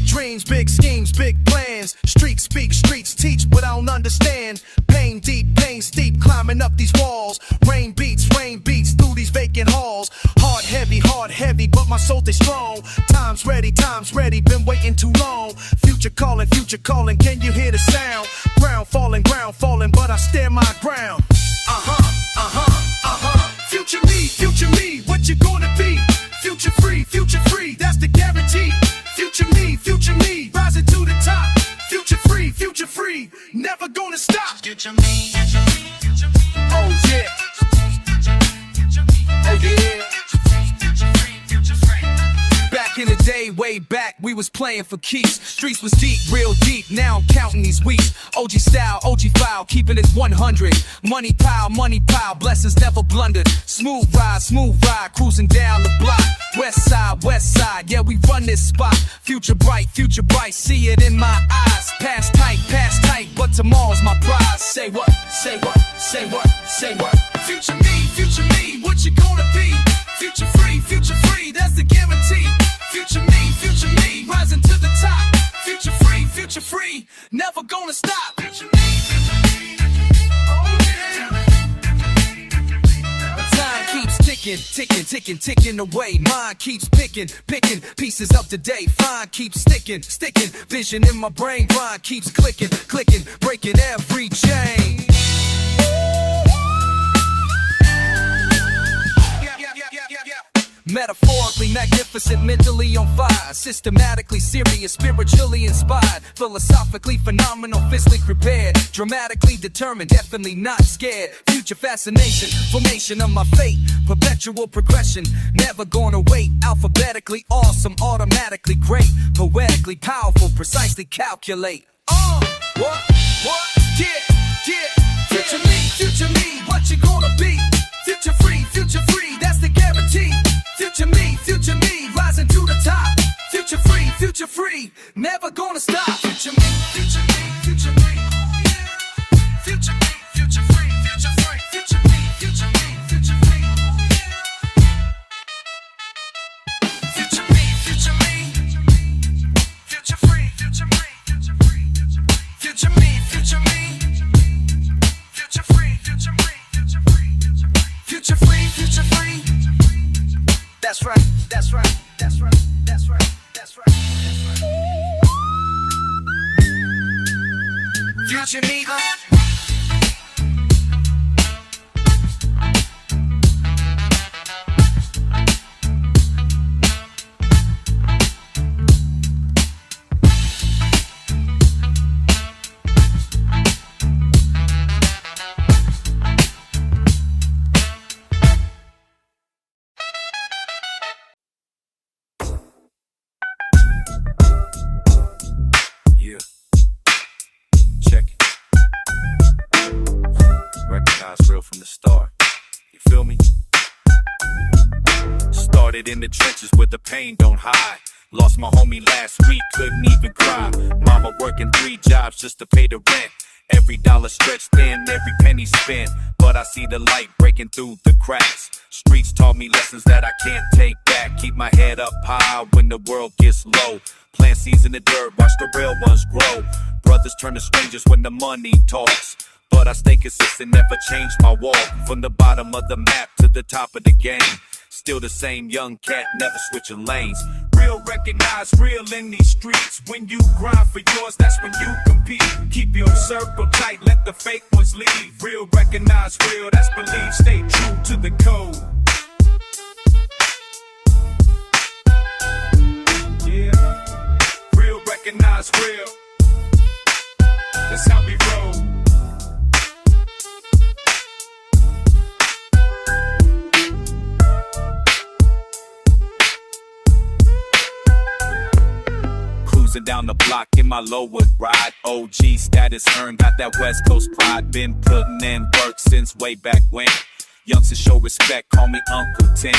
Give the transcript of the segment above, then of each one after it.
dreams, big schemes, big plans. Streets speak, streets teach, but I don't understand. Pain deep, pain steep, climbing up these walls. Rain beats through these vacant halls. Heart heavy, but my soul is strong. Time's ready, been waiting too long. Future calling, can you hear the sound? Ground falling, but I stand my ground. Future me, what you gonna be? Future free, that's the guarantee. Future me, rising to the top. Future free, never gonna stop. Future me. Oh yeah. Oh yeah. Back in the day, way back, we was playing for keeps. Streets was deep, real deep, now I'm counting these weeks. OG style, OG file, keeping it 100. Money pile, blessings never blundered. Smooth ride, cruising down the block. West side, yeah, we run this spot. Future bright, see it in my eyes. Past tight, but tomorrow's my prize. Say what? Future me, what you gonna be? Future free, that's the guarantee. Future me, rising to the top. Future free, never gonna stop. Future me, oh yeah. Time keeps ticking away. Mind keeps picking pieces up today. Fine keeps sticking. Vision in my brain, grind keeps clicking, breaking every chain. Metaphorically magnificent, mentally on fire. Systematically serious, spiritually inspired. Philosophically phenomenal, physically prepared. Dramatically determined, definitely not scared. Future fascination, formation of my fate. Perpetual progression, never gonna wait. Alphabetically awesome, automatically great. Poetically powerful, precisely calculate. What? Yeah. Future me, what you gonna be? Future free, that's the guarantee. Future me, rising to the top. Future free, never gonna stop. Future me, future me, future me. Future me, future free, future me, future me, future free. Future me, future me. Future free, future me, future free. Future me, future me. Future free, future me, future free. Future free, future free. That's right. Future me, from the start, you feel me? Started in the trenches where the pain don't hide. Lost my homie last week, couldn't even cry. Mama working 3 jobs just to pay the rent. Every dollar stretched thin, every penny spent. But I see the light breaking through the cracks. Streets taught me lessons that I can't take back. Keep my head up high when the world gets low. Plant seeds in the dirt, watch the real ones grow. Brothers turn to strangers when the money talks. But I stay consistent, never change my walk. From the bottom of the map to the top of the game. Still the same young cat, never switching lanes. Real recognize real in these streets. When you grind for yours, that's when you compete. Keep your circle tight, let the fake ones leave. Real recognize real, that's belief. Stay true to the code. Yeah, real recognize real. That's how we roll. Cruising down the block in my lower ride. OG status earned, got that West Coast pride. Been putting in work since way back when. Youngsters show respect, call me Uncle Tim.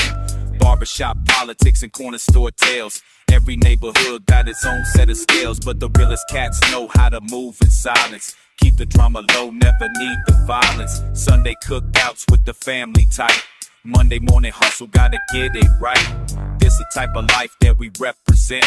Barbershop politics and corner store tales. Every neighborhood got its own set of scales, but the realest cats know how to move in silence. Keep the drama low, never need the violence. Sunday cookouts with the family tight. Monday morning hustle, gotta get it right. This the type of life that we represent.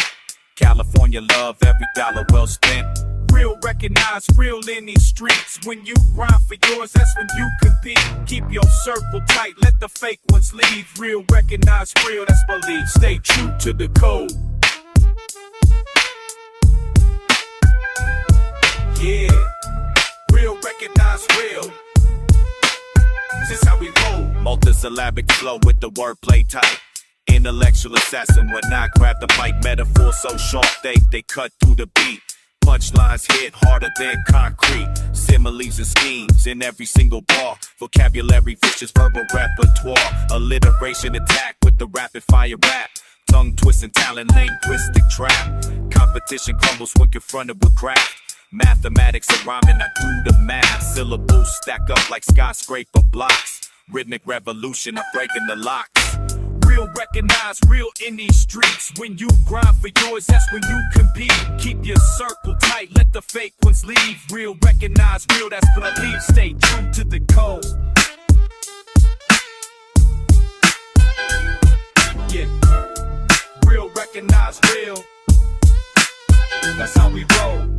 California your love, every dollar well spent. Real recognize real in these streets. When you grind for yours, that's when you compete. Keep your circle tight, let the fake ones leave. Real recognize real, that's belief. Stay true to the code. Yeah, real recognize real. This how we roll. Multisyllabic flow with the wordplay tight. Intellectual assassin when I grab the mic. Metaphor so sharp they cut through the beat. Punchlines hit harder than concrete. Similes and schemes in every single bar. Vocabulary vicious verbal repertoire. Alliteration attack with the rapid fire rap. Tongue twisting talent, linguistic trap. Competition crumbles when confronted with craft. Mathematics and rhyming, I do the math. Syllables stack up like skyscraper blocks. Rhythmic revolution, I'm breaking the locks. Real recognize real in these streets. When you grind for yours, that's when you compete. Keep your circle tight, let the fake ones leave. Real recognize real, that's belief. Stay true to the code. Yeah, real recognize real. That's how we roll.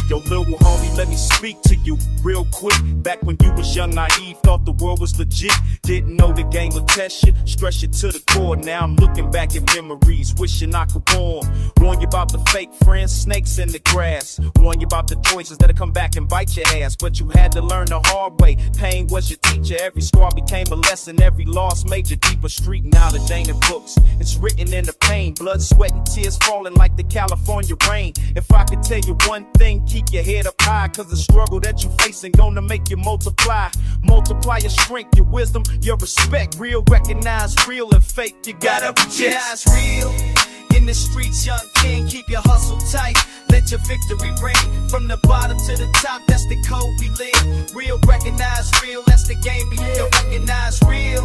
Yo, little homie, let me speak to you real quick. Back when you was young, naive, thought the world was legit. Didn't know the game would test you, stress you to the core. Now I'm looking back at memories, wishing I could warn you about the fake friends, snakes in the grass. Warn you about the choices that'll come back and bite your ass. But you had to learn the hard way. Pain was your teacher. Every scar became a lesson. Every loss made you deeper. Street knowledge ain't in books. It's written in the pain. Blood, sweat, and tears falling like the California rain. If I could tell you one thing, keep your head up high. Cause the struggle that you facing gonna make you multiply. Multiply your strength, your wisdom, your respect. Real recognize real and fake. You gotta recognize real. In the streets, young king, keep your hustle tight. Let your victory ring from the bottom to the top. That's the code we live. Real recognize real. That's the game we live. Recognize real.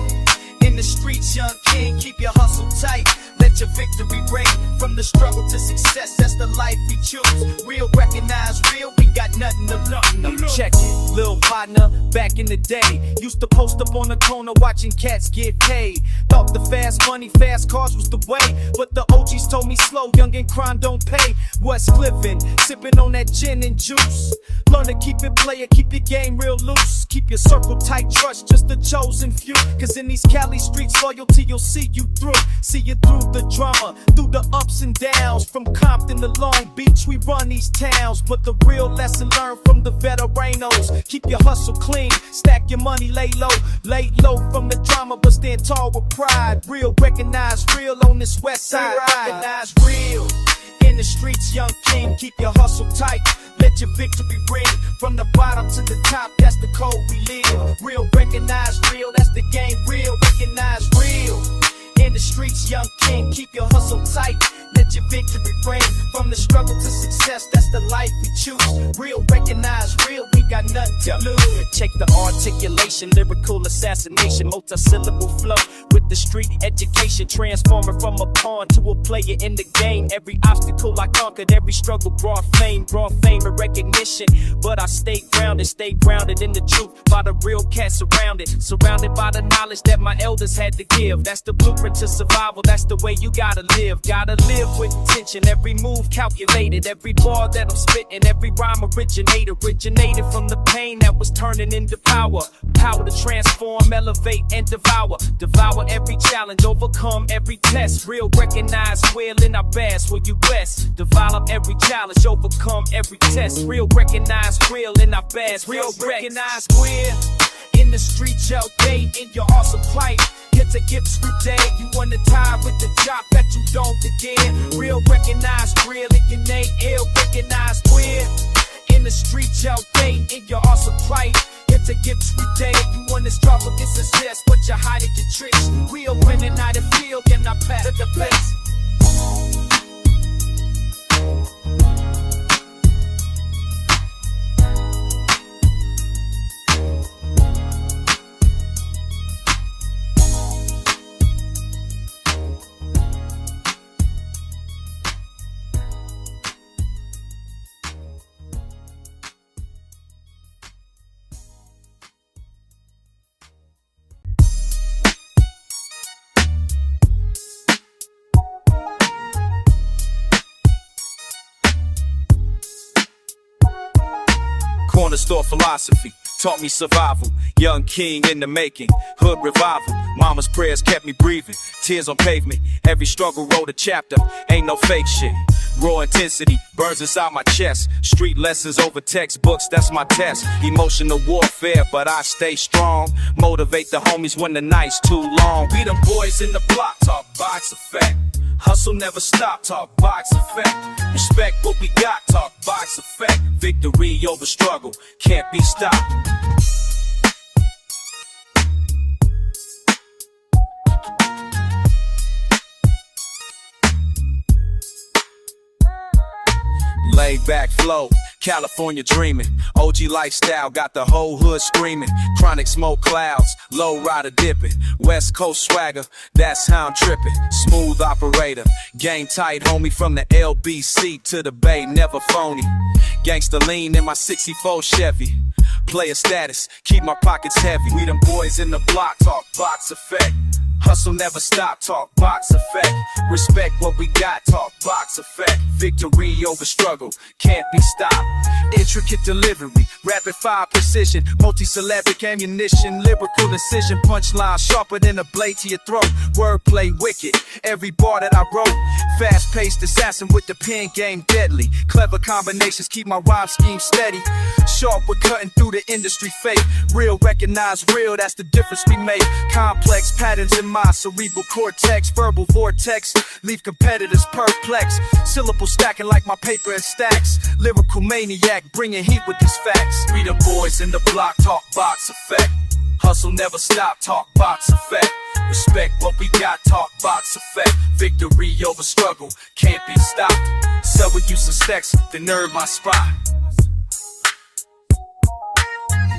In the streets, young king, keep your hustle tight. Let your victory ring from the struggle to success. That's the life we choose. Real recognize real. We got nothing to lose. Check it, little partner. Back in the day, used to post up on the corner watching cats get paid. Thought the fast money, fast cars was the way, but the OGs told me slow, young and crime don't pay. West living, sipping on that gin and juice. Learn to keep it player, keep your game real loose. Keep your circle tight, trust just the chosen few. Cause in these Cali streets, loyalty will see you through. See you through the drama, through the ups and downs. From Compton to Long Beach, we run these towns. But the real lesson learned from the veteranos. Keep your hustle clean, stack your money, lay low from the drama, but stand tall with pride. Real recognize real on this west side. Recognize real. In the streets, young king, keep your hustle tight. Let your victory ring from the bottom to the top. That's the code we live. Real recognize real. That's the game. Real recognize real. In the streets, young king, keep your hustle tight. Let your victory ring from the struggle to success. That's the life we choose. Real recognize real. We got nothing to lose. Check the articulation, lyrical assassination, multi-syllable flow with the street education, transforming from a pawn to a player in the game. Every obstacle I conquered, every struggle brought fame and recognition. But I stayed grounded in the truth by the real cats surrounded by the knowledge that my elders had to give. That's the blueprint to survival. That's the way you gotta live with intention. Every move calculated, every bar that I'm spitting, every rhyme originated from the pain that was turning into power to transform, elevate, and devour every challenge, overcome every test. Real recognize real in our best, where you best. Develop every challenge, overcome every test. Real recognize real in our best. Real recognize real in the streets, yo, day in your awesome plight. Get to get through day. You wanna tie with the job that you don't begin. Real recognize real in your name. Ill recognize real in the streets, yo, day in your awesome plight. Get to get through day. You wanna struggle, it's success, but you're hiding your tricks. Real winning out of field, and I pass to the base. Corner store philosophy taught me survival. Young king in the making, hood revival. Mama's prayers kept me breathing, tears on pavement. Every struggle wrote a chapter, ain't no fake shit. Raw intensity burns inside my chest. Street lessons over textbooks, that's my test. Emotional warfare, but I stay strong. Motivate the homies when the night's too long. We them boys in the block, talk box effect. Hustle never stop, talk box effect. Respect what we got, talk box effect. Victory over struggle, can't be stopped. Laid back flow, California dreaming. OG lifestyle got the whole hood screaming. Chronic smoke clouds, low rider dipping. West Coast swagger, that's how I'm tripping. Smooth operator, game tight homie. From the LBC to the Bay, never phony. Gangsta lean in my 64 Chevy. Player status, keep my pockets heavy. We them boys in the block, talk box effect. Hustle never stop, talk box effect. Respect what we got, talk box effect. Victory over struggle, can't be stopped. Intricate delivery, rapid fire precision. Multi-syllabic ammunition, lyrical incision. Punchline sharper than a blade to your throat. Wordplay wicked, every bar that I wrote. Fast-paced assassin with the pen game deadly. Clever combinations keep my rhyme scheme steady. Sharp with cutting through the industry fake. Real recognize real, that's the difference we make. Complex patterns in my cerebral cortex. Verbal vortex, leave competitors perplexed. Syllable stacking like my paper in stacks. Lyrical maniac, bringing heat with these facts. We the boys in the block, talk box effect. Hustle never stop, talk box effect. Respect what we got, talk box effect. Victory over struggle, can't be stopped. Sell with use of stacks, the nerve my spot.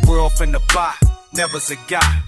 We're off in the buy, never's a guy.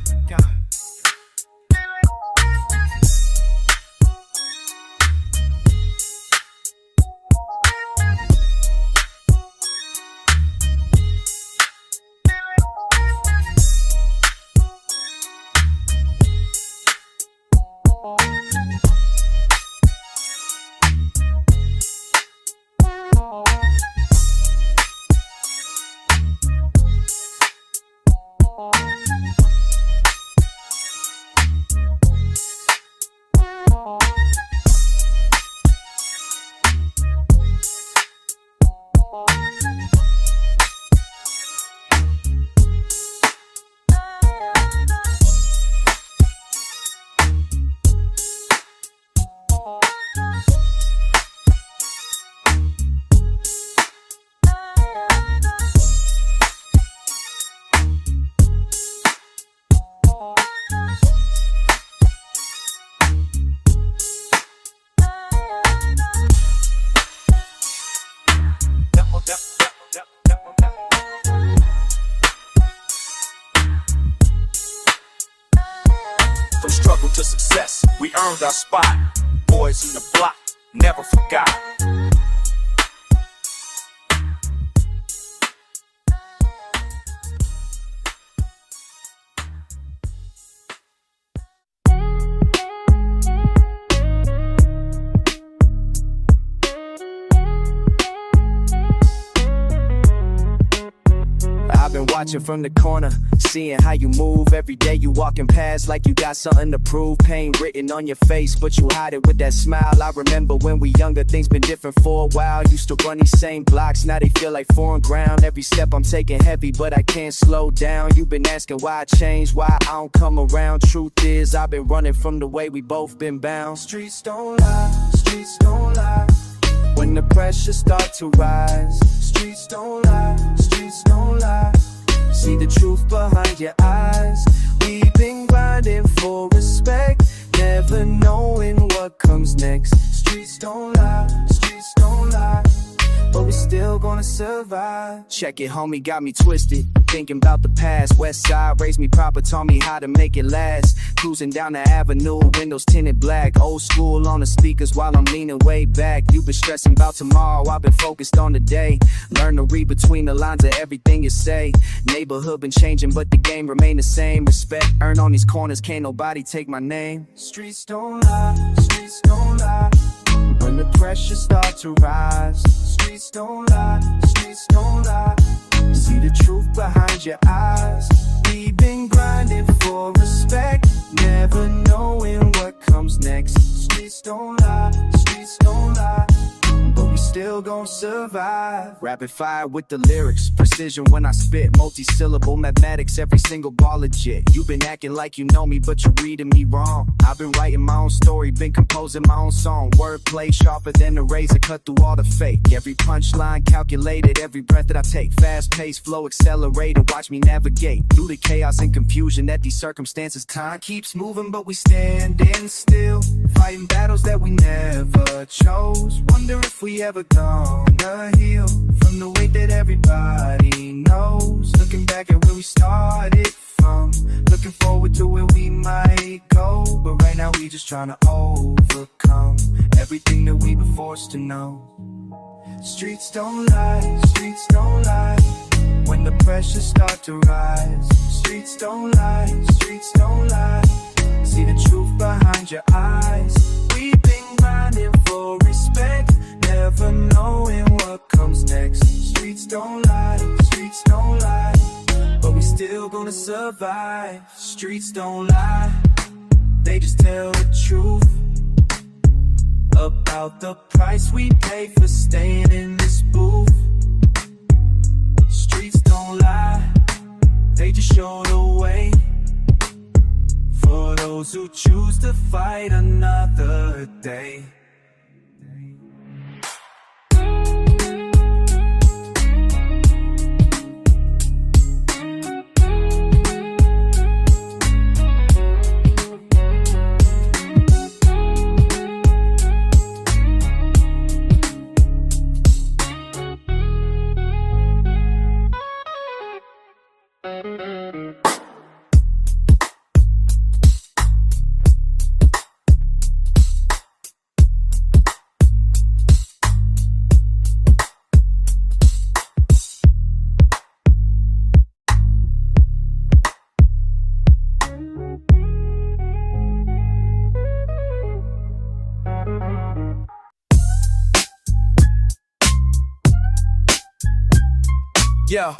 From struggle to success, we earned our spot. Boys in the block, never forgot. I've been watching from the corner, seeing how you move. Every day you walking past like you got something to prove. Pain written on your face, but you hide it with that smile. I remember when we younger, things been different for a while. Used to run these same blocks, now they feel like foreign ground. Every step I'm taking heavy, but I can't slow down. You've been asking why I changed, why I don't come around. Truth is, I've been running from the way we both been bound. Streets don't lie, streets don't lie. When the pressure start to rise, streets don't lie, streets don't lie. See the truth behind your eyes. We've been grinding for respect, never knowing what comes next. Streets don't lie, streets don't lie, but we still gonna survive. Check it, homie, got me twisted, thinking about the past. West side raised me proper, taught me how to make it last. Cruising down the avenue, windows tinted black. Old school on the speakers while I'm leaning way back. You've been stressing about tomorrow, I've been focused on the day. Learn to read between the lines of everything you say. Neighborhood been changing, but the game remain the same. Respect earned on these corners, can't nobody take my name. Streets don't lie, streets don't lie. When the pressure starts to rise, streets don't lie, streets don't lie. See the truth behind your eyes. We've been grinding for respect, never knowing what comes next. Streets don't lie, streets don't lie, but we still gon' survive. Rapid fire with the lyrics, precision when I spit, multi-syllable mathematics, every single bar legit. You been acting like you know me, but you reading me wrong. I've been writing my own story, been composing my own song. Wordplay sharper than a razor, cut through all the fake. Every punchline calculated, every breath that I take. Fast-paced flow accelerated, watch me navigate through the chaos and confusion that these circumstances. Time keeps moving, but we standing still, fighting battles that we never chose. Wonder if we ever gonna heal from the weight that everybody knows. Looking back at where we started from, looking forward to where we might go. But right now we just trying to overcome everything that we been forced to know. Streets don't lie, streets don't lie, when the pressure start to rise. Streets don't lie, streets don't lie, see the truth behind your eyes. We've been grinding for respect, never knowing what comes next. Streets don't lie, but we still gonna survive. Streets don't lie, they just tell the truth about the price we pay for staying in this booth. Streets don't lie, they just show the way for those who choose to fight another day. Yo,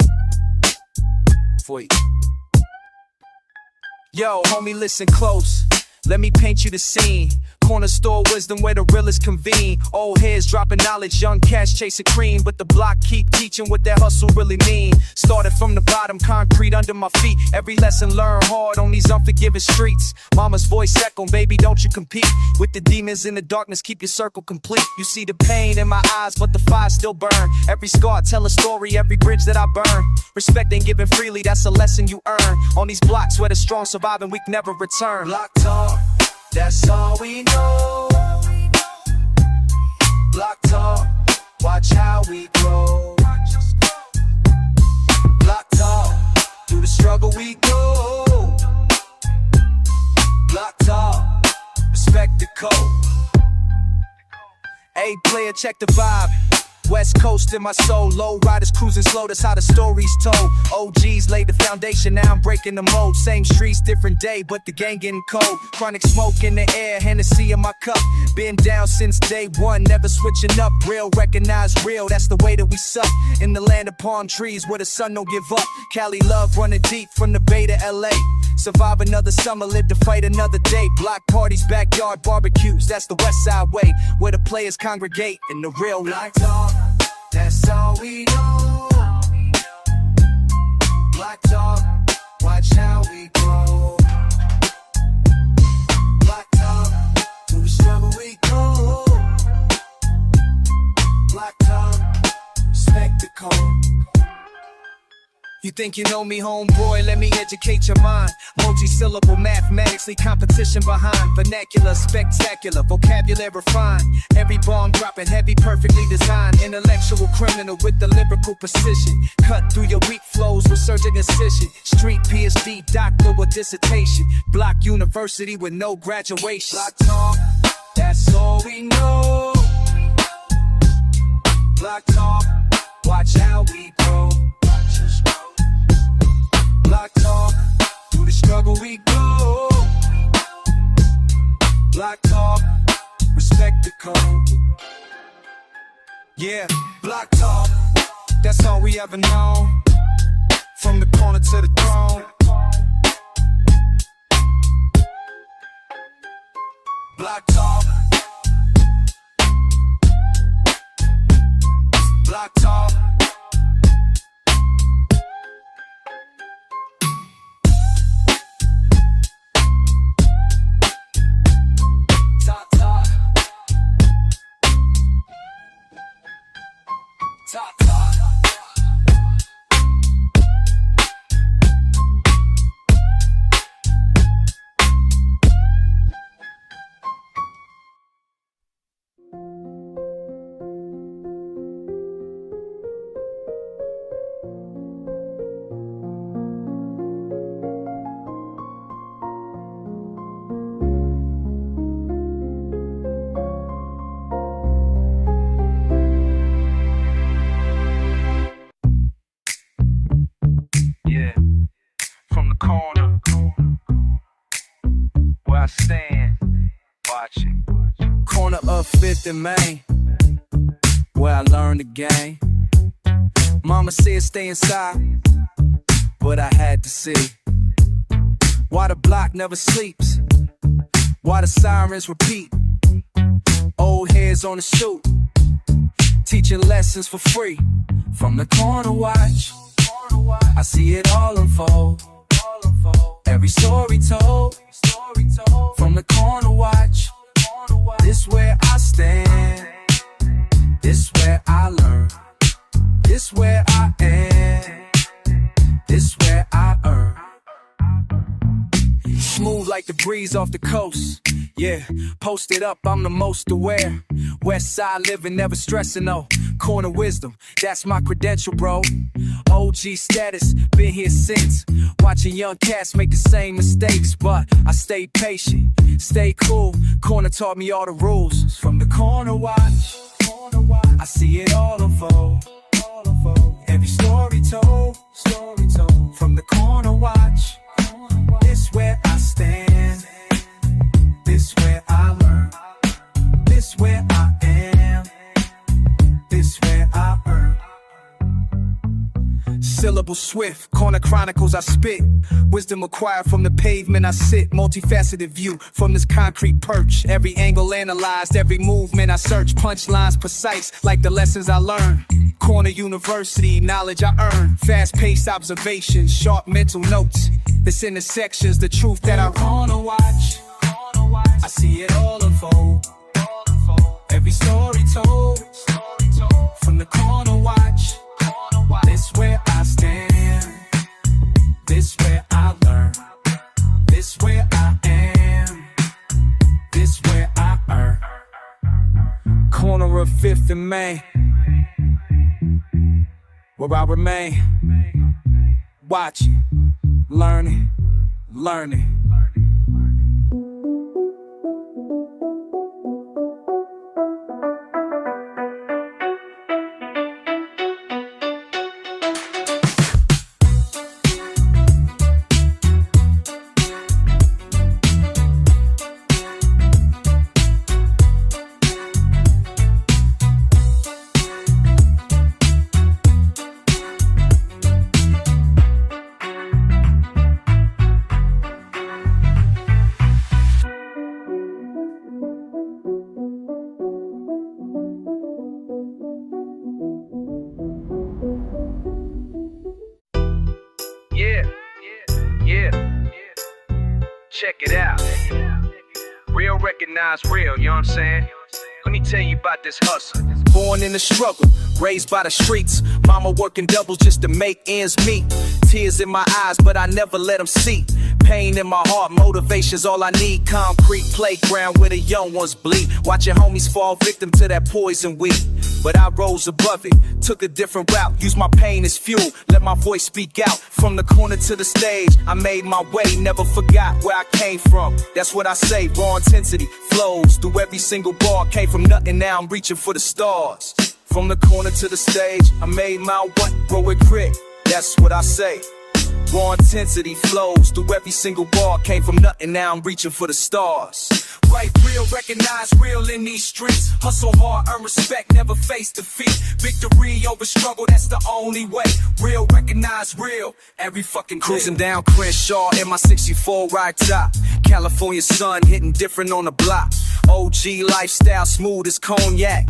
Yo, homie, listen close. Let me paint you the scene. Corner store wisdom where the realest convene. Old heads dropping knowledge, young cats chasing cream, but the block keep teaching what that hustle really mean. Started from the bottom, concrete under my feet. Every lesson learned hard on these unforgiving streets. Mama's voice echoing, baby, don't you compete with the demons in the darkness, keep your circle complete. You see the pain in my eyes, but the fire still burn. Every scar tell a story, every bridge that I burn. Respect ain't given freely, that's a lesson you earn. On these blocks where the strong survive and weak never return. Block talk, that's all we know. Block talk, watch how we grow. Block talk, through the struggle we go. Block talk, respect the code. Hey player, check the vibe. West Coast in my soul, low riders cruising slow, that's how the story's told. OGs laid the foundation, now I'm breaking the mold. Same streets, different day, but the gang getting cold. Chronic smoke in the air, Hennessy in my cup. Been down since day one, never switching up. Real, recognize real, that's the way that we suck. In the land of palm trees, where the sun don't give up. Cali love running deep from the Bay to LA. Survive another summer, live to fight another day. Block parties, backyard barbecues, that's the west side way, where the players congregate in the real life. That's all we know. Black talk, watch how we grow. Black talk, through the struggle we go. Black talk, respect the code. You think you know me, homeboy? Let me educate your mind. Multi-syllable mathematically, competition behind. Vernacular, spectacular, vocabulary refined. Every bomb dropping heavy, perfectly designed. Intellectual criminal with the lyrical precision. Cut through your weak flows with surging incision. Street PhD, doctor with dissertation. Block university with no graduation. Block talk, that's all we know. Block talk, watch how we grow. Block talk, through the struggle we go. Block talk, respect the code. Yeah, block talk, that's all we ever known. corner to the throne. Block talk. Block talk. Talk talk. Talk talk. Yeah, from the corner where I stand, watching. Corner of 5th and Main, where I learned the game. Mama said stay inside, but I had to see. Why the block never sleeps, why the sirens repeat. Old heads on the shoot, teaching lessons for free. From the corner watch, I see it all unfold. Every story told. From the corner watch, this where I stand. This where I learn. This where I am. This where I earn. Smooth like the breeze off the coast. Yeah, posted up, I'm the most aware. West side living, never stressing, no. Corner wisdom, that's my credential, bro. OG status, been here since. Watching young cats make the same mistakes, but I stay patient, stay cool. Corner taught me all the rules. From the corner watch, I see it all unfold. Every story told. From the corner watch, this where I stand. This where I learn. This where I am. This where I earn. Syllable swift, corner chronicles I spit. Wisdom acquired from the pavement I sit. Multifaceted view from this concrete perch. Every angle analyzed, every movement I search. Punchlines precise, like the lessons I learn. Corner University, knowledge I earn. Fast-paced observation, sharp mental notes. This intersection's the truth that I corner watch. I see it all unfold. Every story told. From the corner watch, this where I stand. This where I learn. This where I am. This where I earn. Corner of 5th and Main, where I remain. Watching, learning. Check it out. Real recognize real, you know what I'm saying? Let me tell you about this hustle. Born in the struggle, raised by the streets. Mama working doubles just to make ends meet. Tears in my eyes, but I never let them see. Pain in my heart, motivation's all I need. Concrete playground where the young ones bleed. Watching homies fall victim to that poison weed. But I rose above it, took a different route. Used my pain as fuel, let my voice speak out. From the corner to the stage, I made my way. Never forgot where I came from. That's what I say, raw intensity flows through every single bar. Came from nothing, now I'm reaching for the stars. From the corner to the stage, I made my what? Grow with grit, that's what I say. Raw intensity flows through every single bar. Came from nothing, now I'm reaching for the stars. Right, real, recognize real in these streets. Hustle hard, earn respect, never face defeat. Victory over struggle, that's the only way. Real, recognize real, every fucking day. Cruising down Crenshaw in my 64 ride top. California sun hitting different on the block. OG lifestyle, smooth as cognac.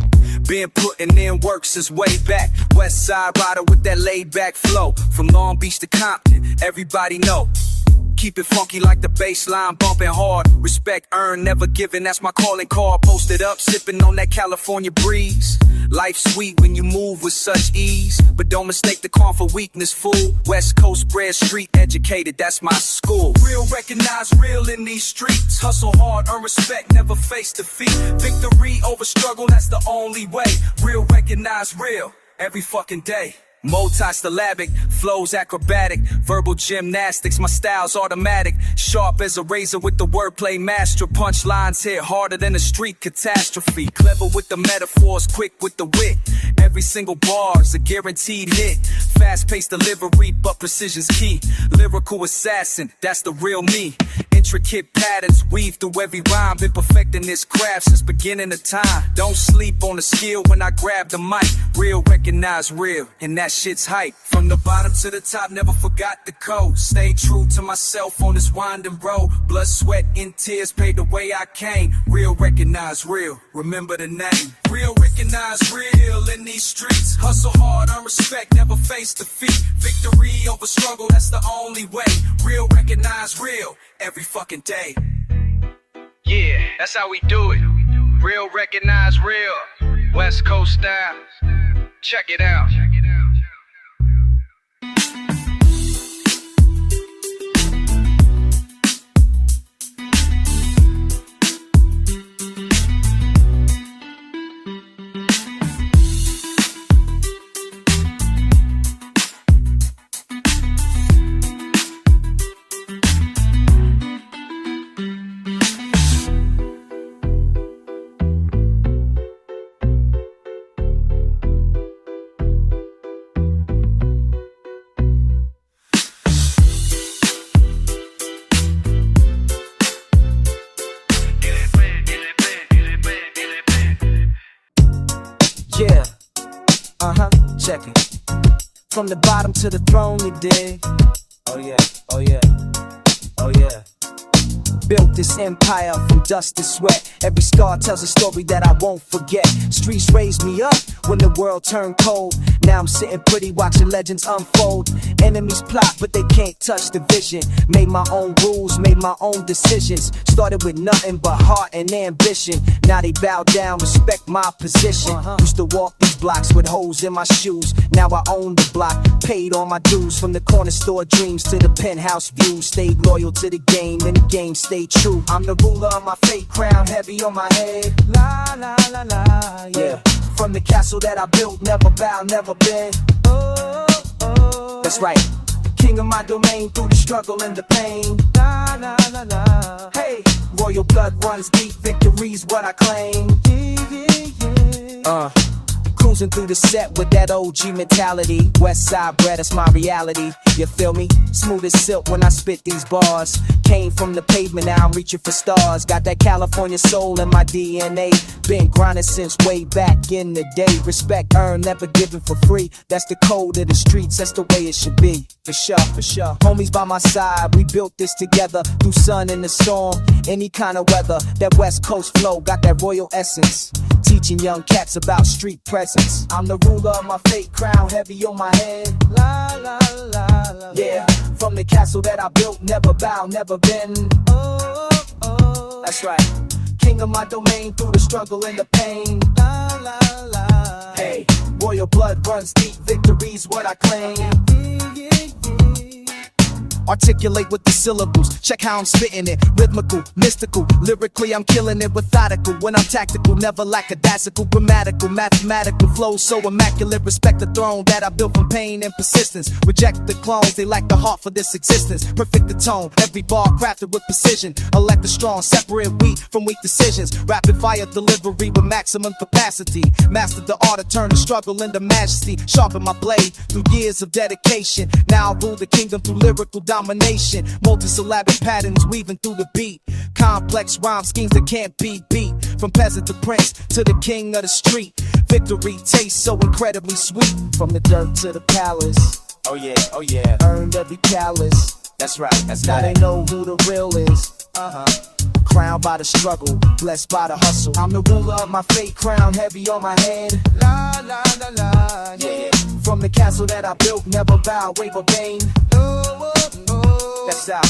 Been putting in work since way back. West side rider with that laid back flow. From Long Beach to Compton, everybody know. Keep it funky like the bassline, bumping hard. Respect earned, never given, that's my calling card. Posted up, sipping on that California breeze. Life's sweet when you move with such ease. But don't mistake the calm for weakness, fool. West Coast bred, street educated, that's my school. Real, recognize real in these streets. Hustle hard, earn respect, never face defeat. Victory over struggle, that's the only way. Real, recognize real, every fucking day. Multi-syllabic, flows acrobatic, verbal gymnastics, my style's automatic. Sharp as a razor with the wordplay master. Punchlines hit harder than a street catastrophe. Clever with the metaphors, quick with the wit. Every single bar's a guaranteed hit. Fast-paced delivery, but precision's key. Lyrical assassin, that's the real me. Intricate patterns weave through every rhyme. Been perfecting this craft since beginning of time. Don't sleep on the skill when I grab the mic. Real, recognize real, and that shit's hype. From the bottom to the top, never forgot the code. Stay true to myself on this winding road. Blood, sweat, and tears paid the way I came. Real, recognize real, remember the name. Real, recognize real in these streets. Hustle hard, earn respect, never face defeat. Victory over struggle, that's the only way. Real, recognize real, every fucking day. Yeah, that's how we do it. Real, recognize real. West Coast style. Check it out. Yeah, check it. From the bottom to the throne, you dig? Oh yeah, oh yeah, oh yeah. Built this empire from dust to sweat. Every scar tells a story that I won't forget. Streets raised me up when the world turned cold. Now I'm sitting pretty watching legends unfold. Enemies plot but they can't touch the vision. Made my own rules, made my own decisions. Started with nothing but heart and ambition. Now they bow down, respect my position. Used to walk these blocks with holes in my shoes. Now I own the block, paid all my dues. From the corner store dreams to the penthouse views. Stayed loyal to the game and the game stayed true. I'm the ruler of my fate, crown heavy on my head. La la la la, yeah. From the castle that I built, never bow, never bend. Oh, oh. That's right. King of my domain through the struggle and the pain. La la la la. Hey, royal blood runs deep, victory's what I claim. Cruising through the set with that OG mentality. West side bred, that's my reality. You feel me? Smooth as silk when I spit these bars. Came from the pavement, now I'm reaching for stars. Got that California soul in my DNA. Been grinding since way back in the day. Respect earned, never given for free. That's the code of the streets, that's the way it should be. For sure, for sure. Homies by my side, we built this together. Through sun and the storm, any kind of weather. That West Coast flow got that royal essence. Teaching young cats about street presence. I'm the ruler of my fate, crown heavy on my head. La la la la. Yeah, from the castle that I built, never bow, never bend. Oh, oh. That's right. King of my domain through the struggle and the pain. La la la. Hey, royal blood runs deep, victory's what I claim. articulate with the syllables. Check how I'm spitting it, rhythmical, mystical. Lyrically I'm killing it, methodical. When I'm tactical, never lackadaisical. Grammatical, mathematical flow so immaculate. Respect the throne that I built from pain and persistence. Reject the clones, they lack the heart for this existence. Perfect the tone, every bar crafted with precision. Elect the strong, separate weak from weak decisions. Rapid fire delivery with maximum capacity. Master the art to turn the struggle into majesty. Sharpen my blade through years of dedication. Now I rule the kingdom through lyrical domination. Multisyllabic patterns weaving through the beat. Complex rhyme schemes that can't be beat. From peasant to prince to the king of the street. Victory tastes so incredibly sweet. From the dirt to the palace. Oh yeah. Earned every callous. That's right, Now they know who the real is. Crowned by the struggle, blessed by the hustle. I'm the ruler of my fate, crown heavy on my head. La la la la, yeah. From the castle that I built, never bow, wave or bane. That's out.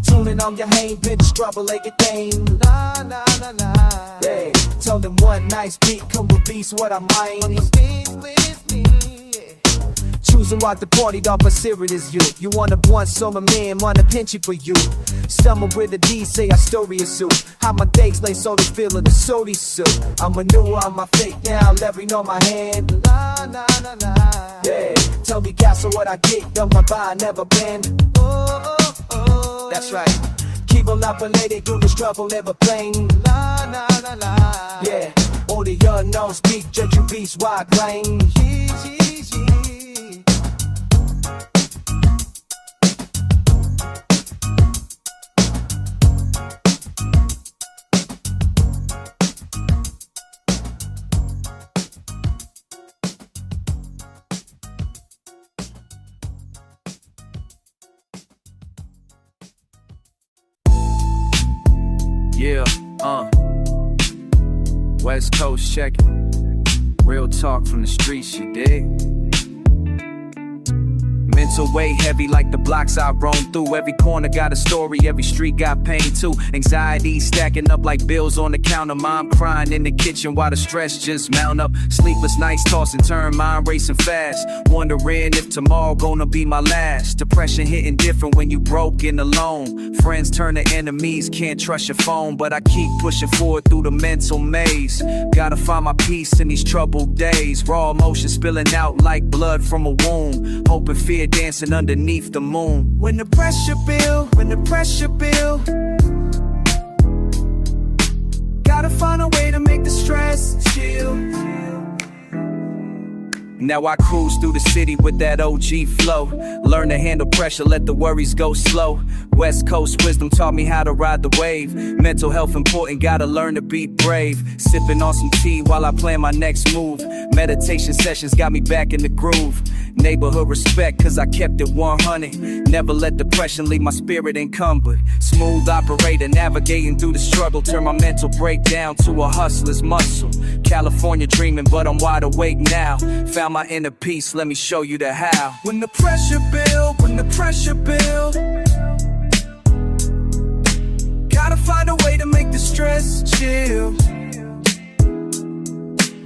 Tuning on your hang, bitch, struggle like a thing. La la la la. Yeah. Tell them one nice beat, come with beast, what I mind. Choosing what the party dog, but serious you. You wanna blunt, so my man wanna pinch it for you. Stumble with the D, say I story a suit. How my days lay so the feel of the sody suit. I'm a new on my fake now, levering on my hand. La la la la. Yeah, tell me castle what I get, done my buy, never bend. That's right. Keep them up and lady, do the struggle, never plain. La la la la. Yeah, all the unknown speak, judge you beast, wide claim. Yeah, West Coast checking. Real talk from the streets, you dig? Mental weight heavy like the blocks I roam through. Every corner got a story, every street got pain too. Anxiety stacking up like bills on the counter. Mom crying in the kitchen while the stress just mount up. Sleepless nights toss and turn, mind racing fast. Wondering if tomorrow gonna be my last. Depression hitting different when you broke and alone. Friends turn to enemies, can't trust your phone. But I keep pushing forward through the mental maze. Gotta find my peace in these troubled days. Raw emotion spilling out like blood from a wound. Hope and fear dancing underneath the moon. When the pressure build, gotta find a way to make the stress chill. Now I cruise through the city with that OG flow. Learn to handle pressure, let the worries go slow. West Coast wisdom taught me how to ride the wave. Mental health important, gotta learn to be brave. Sipping on some tea while I plan my next move. Meditation sessions got me back in the groove. Neighborhood respect, cause I kept it 100. Never let depression leave my spirit encumbered. Smooth operator, navigating through the struggle. Turn my mental breakdown to a hustler's muscle. California dreaming, but I'm wide awake now. Found my inner peace, let me show you the how. When the pressure build, gotta find a way to make the stress chill.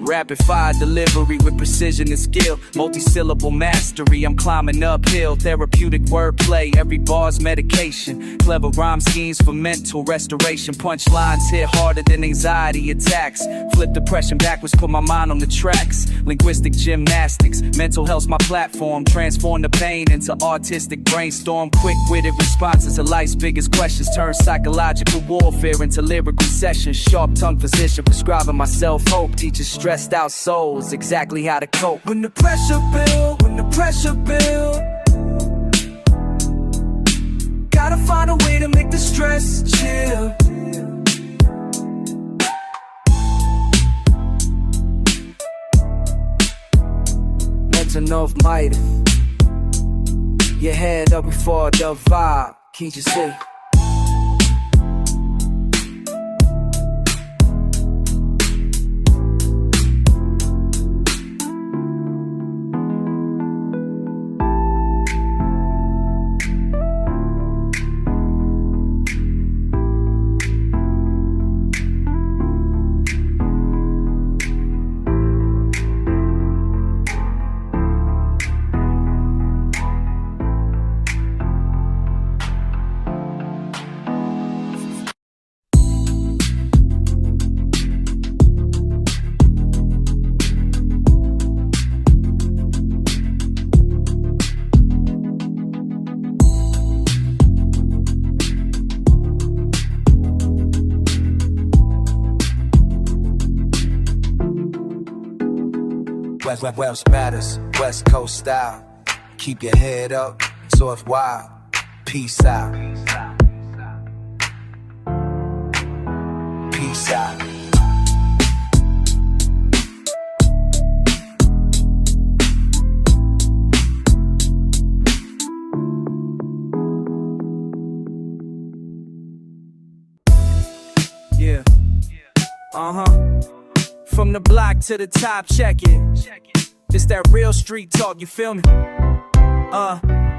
Rapid fire delivery with precision and skill. Multi-syllable mastery, I'm climbing uphill. Therapeutic wordplay, every bar's medication. Clever rhyme schemes for mental restoration. Punchlines hit harder than anxiety attacks. Flip depression backwards, put my mind on the tracks. Linguistic gymnastics, mental health's my platform. Transform the pain into artistic brainstorm. Quick-witted responses to life's biggest questions. Turn psychological warfare into lyrical sessions. Sharp-tongued physician prescribing myself hope. Teaches stressed out souls exactly how to cope. When the pressure build, gotta find a way to make the stress chill. Mental enough might. Your head up before the vibe. Can't you see? West matters, West Coast style. Keep your head up, source wild. Peace out. Peace out. Yeah. From the block to the top, check it. It's that real street talk, you feel me?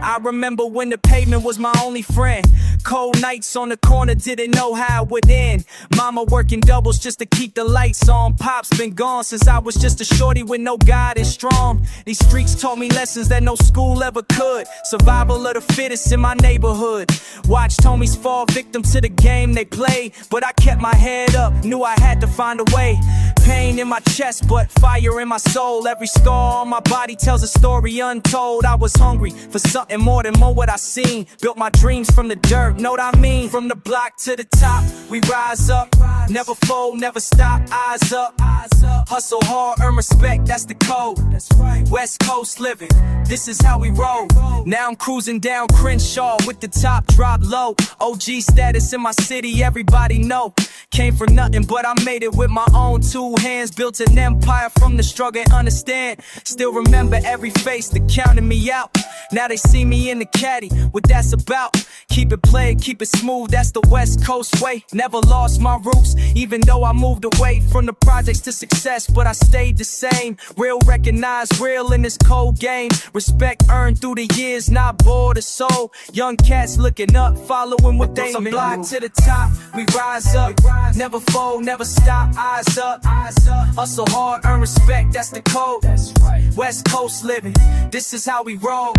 I remember when the pavement was my only friend. Cold nights on the corner, didn't know how it would end. Mama working doubles just to keep the lights on. Pop's been gone since I was just a shorty with no guidance strong. These streets taught me lessons that no school ever could. Survival of the fittest in my neighborhood. Watched homies fall victim to the game they played, but I kept my head up, knew I had to find a way. Pain in my chest, but fire in my soul. Every scar on my body tells a story untold. I was hungry for something more than what I seen. Built my dreams from the dirt, know what I mean? From the block to the top, we rise up. Never fold, never stop, eyes up. Hustle hard, earn respect, that's the code. West Coast living, this is how we roll. Now I'm cruising down Crenshaw with the top drop low. OG status in my city, everybody know. Came from nothing, but I made it with my own two hands. Built an empire from the struggle and understand. Still remember every face that counted me out. Now they see me in the caddy, what that's about. Keep it played, keep it smooth, that's the West Coast way. Never lost my roots, even though I moved away from the projects to success, but I stayed the same. Real recognized, real in this cold game. Respect earned through the years, not bored or soul. Young cats looking up, following what they mean. From block to the top, we rise up. Never fold, never stop, eyes up. Hustle hard, earn respect, that's the code. West Coast living, this is how we roll.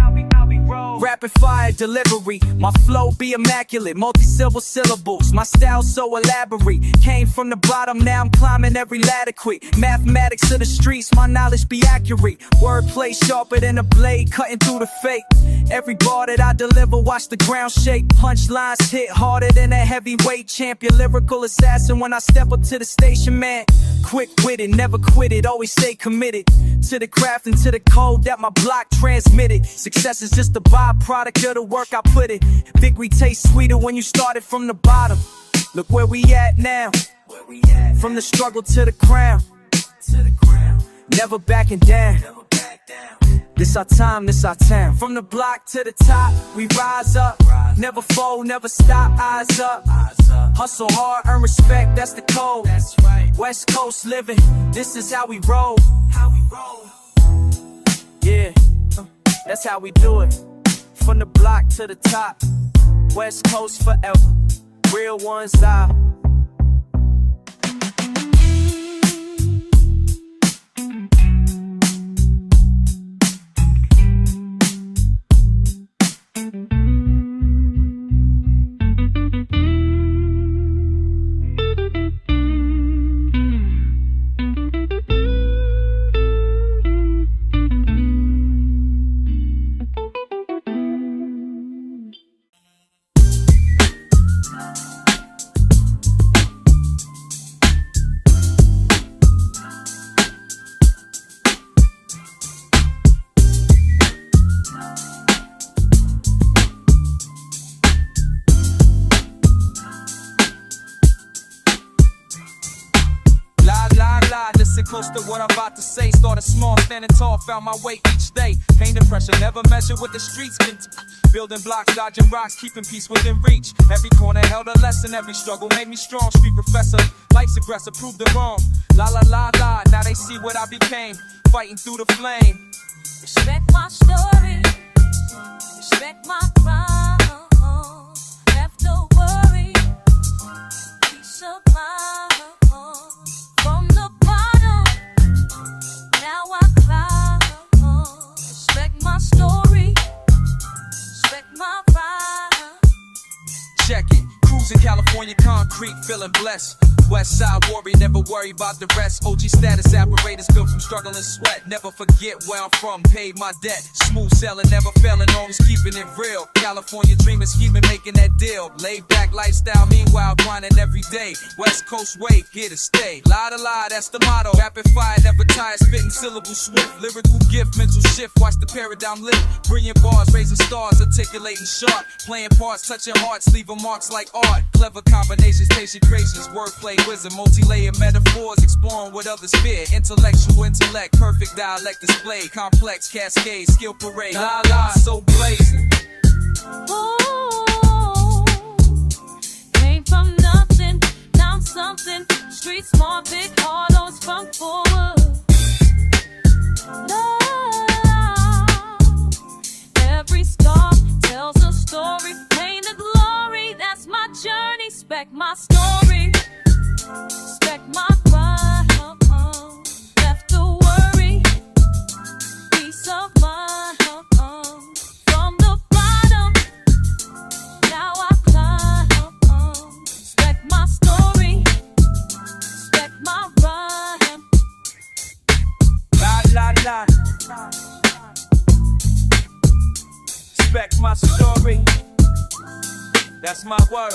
Rapid fire delivery, my flow be immaculate, multi-syllable syllables, my style so elaborate. Came from the bottom, now I'm climbing every ladder quick. Mathematics of the streets, my knowledge be accurate. Wordplay sharper than a blade, cutting through the fake. Every bar that I deliver, watch the ground shake. Punchlines hit harder than a heavyweight champion. Lyrical assassin when I step up to the station, man. Quick-witted, never quit it, always stay committed to the craft and to the code that my block transmitted. Success is just a byproduct of the work I put in. Victory tastes sweeter when you started from the bottom. Look where we at now. From the struggle to the crown. Never backing down. This our time, this our town. From the block to the top, we rise up. Never fold, never stop, eyes up. Hustle hard, earn respect, that's the code. West Coast living, this is how we roll. Yeah, that's how we do it. From the block to the top, West Coast forever. Real ones out. Listen close to what I'm about to say. Started small, standing tall, found my way each day. Pain and pressure, never measured with the streets. Been building blocks, dodging rocks, keeping peace within reach. Every corner held a lesson, every struggle made me strong. Street professor, life's aggressor, proved them wrong. La la la la, now they see what I became. Fighting through the flame. Respect my story, respect my crown. Have no worry, peace of mind. From the bottom, now I climb. Respect my story, respect my pride. Check it, cruising California concrete, feeling blessed. West side warrior, never worry about the rest. OG status apparatus built from struggle and sweat. Never forget where I'm from, paid my debt. Smooth sailing, never failing, always keeping it real. California dreaming, scheming, making that deal. Laid back lifestyle, meanwhile grinding every day. West Coast way, here to stay. Lie to lie, that's the motto. Rapid fire, never tired, spitting syllables swift. Lyrical gift, mental shift, watch the paradigm lift. Brilliant bars, raising stars, articulating sharp. Playing parts, touching hearts, leaving marks like art. Clever combinations, patient creations, wordplay, wisdom, multi-layered metaphors, exploring what others fear. Intellectual intellect, perfect dialect display, complex cascade, skill parade. La la, so blazing. Ooh, came from nothing, now I'm something. Street smart, big heart, always front forward. Love, every star tells a story. Pain to glory, that's my journey. Respect my story, respect my grind. Left to worry, peace of mind. From the bottom, now I climb. Respect my story, respect my rhyme. La la la. Respect my story. That's my word.